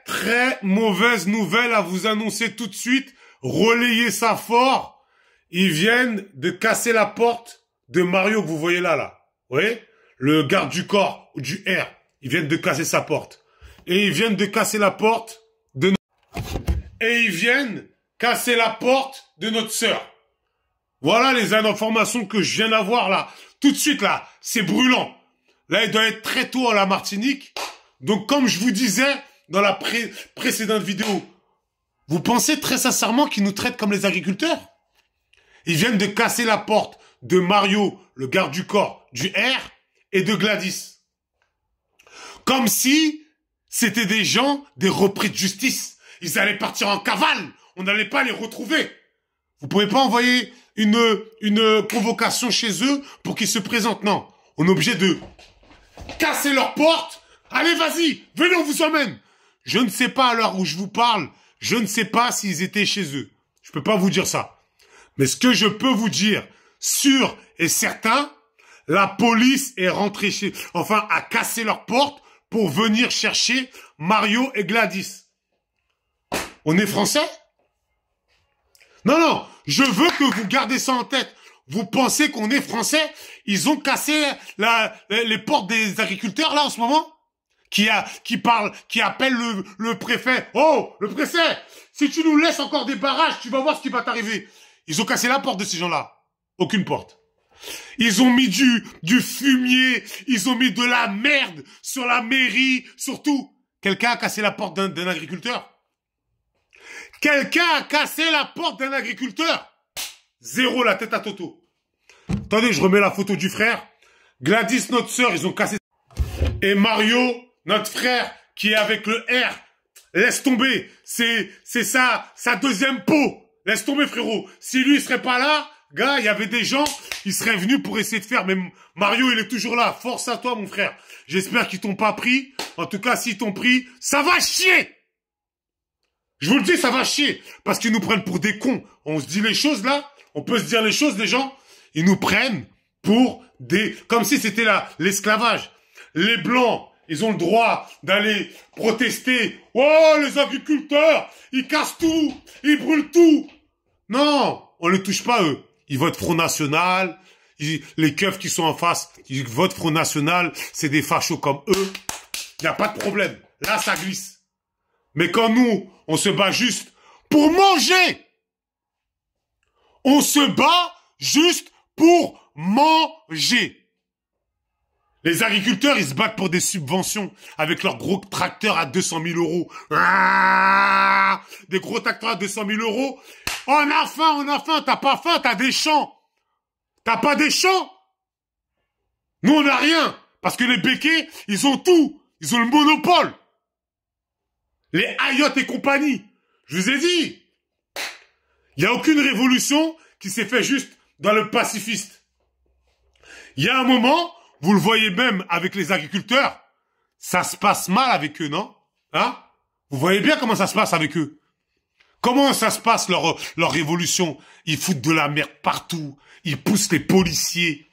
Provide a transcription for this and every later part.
Très mauvaise nouvelle à vous annoncer tout de suite. Relayez ça fort. Ils viennent de casser la porte de Mario que vous voyez là. Vous voyez? Le garde du corps, du R. Ils viennent de casser sa porte. Et ils viennent de casser la porte de notre sœur. Voilà les informations que je viens d'avoir là. Tout de suite là. C'est brûlant. Là, il doit être très tôt à la Martinique. Donc, comme je vous disais dans la précédente vidéo, vous pensez très sincèrement qu'ils nous traitent comme les agriculteurs? Ils viennent de casser la porte de Mario, le garde du corps, du R, et de Gladys. Comme si c'était des gens, des repris de justice. Ils allaient partir en cavale. On n'allait pas les retrouver. Vous pouvez pas envoyer une convocation chez eux pour qu'ils se présentent. Non. On est obligé de casser leurs portes. Allez, vas-y, venez, on vous emmène. Je ne sais pas à l'heure où je vous parle, je ne sais pas s'ils étaient chez eux. Je peux pas vous dire ça. Mais ce que je peux vous dire, sûr et certain, la police est rentrée a cassé leurs portes pour venir chercher Mario et Gladys. On est français? Non, je veux que vous gardez ça en tête. Vous pensez qu'on est français? Ils ont cassé les portes des agriculteurs là en ce moment? Qui appelle le préfet. Oh, le préfet, si tu nous laisses encore des barrages, tu vas voir ce qui va t'arriver. Ils ont cassé la porte de ces gens-là. Aucune porte. Ils ont mis du fumier, ils ont mis de la merde sur la mairie, sur tout. Quelqu'un a cassé la porte d'un agriculteur? Quelqu'un a cassé la porte d'un agriculteur? Zéro, la tête à Toto. Attendez, je remets la photo du frère. Gladys, notre sœur, ils ont cassé. Et Mario, notre frère, qui est avec le R, laisse tomber. C'est ça, sa deuxième peau. Laisse tomber, frérot. Si lui, il serait pas là, gars, il y avait des gens, ils seraient venus pour essayer de faire. Mais Mario, il est toujours là. Force à toi, mon frère. J'espère qu'ils t'ont pas pris. En tout cas, s'ils t'ont pris, ça va chier. Je vous le dis, ça va chier. Parce qu'ils nous prennent pour des cons. On se dit les choses, là. On peut se dire les choses, les gens. Ils nous prennent pour des... Comme si c'était l'esclavage. Les Blancs, ils ont le droit d'aller protester. Oh, les agriculteurs, ils cassent tout, ils brûlent tout. Non, on ne les touche pas, eux. Ils votent Front National. Les keufs qui sont en face, ils votent Front National. C'est des fachos comme eux. Il n'y a pas de problème. Là, ça glisse. Mais quand nous, on se bat juste pour manger. On se bat juste pour manger. Les agriculteurs, ils se battent pour des subventions avec leurs gros tracteurs à 200 000 euros. Ah, des gros tracteurs à 200 000 euros. On a faim. T'as pas faim, t'as des champs. T'as pas des champs? Nous, on n'a rien. Parce que les béquets, ils ont tout. Ils ont le monopole. Les Ayotte et compagnie. Je vous ai dit. Il n'y a aucune révolution qui s'est faite juste dans le pacifiste. Il y a un moment, vous le voyez même avec les agriculteurs, ça se passe mal avec eux, non? Hein? Vous voyez bien comment ça se passe avec eux. Comment ça se passe leur révolution? Ils foutent de la merde partout. Ils poussent les policiers.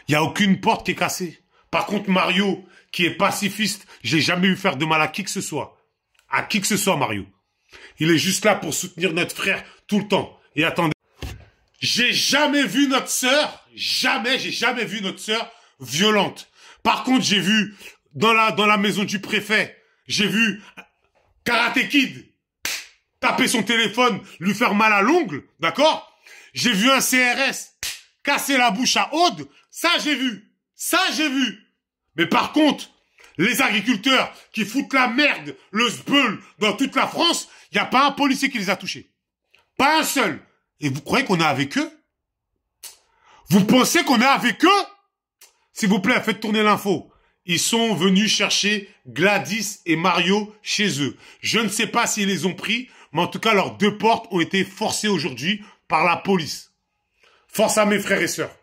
Il n'y a aucune porte qui est cassée. Par contre, Mario, qui est pacifiste, j'ai jamais vu faire de mal à qui que ce soit. À qui que ce soit, Mario. Il est juste là pour soutenir notre frère tout le temps. Et attendez. J'ai jamais vu notre sœur, j'ai jamais vu notre sœur violente. Par contre, j'ai vu dans la maison du préfet, j'ai vu Karate Kid taper son téléphone, lui faire mal à l'ongle, d'accord? J'ai vu un CRS casser la bouche à Aude, ça j'ai vu. Mais par contre, les agriculteurs qui foutent la merde, le sbeul dans toute la France, il n'y a pas un policier qui les a touchés. Pas un seul. Et vous croyez qu'on est avec eux? Vous pensez qu'on est avec eux? S'il vous plaît, faites tourner l'info. Ils sont venus chercher Gladys et Mario chez eux. Je ne sais pas s'ils les ont pris, mais en tout cas, leurs deux portes ont été forcées aujourd'hui par la police. Force à mes frères et sœurs.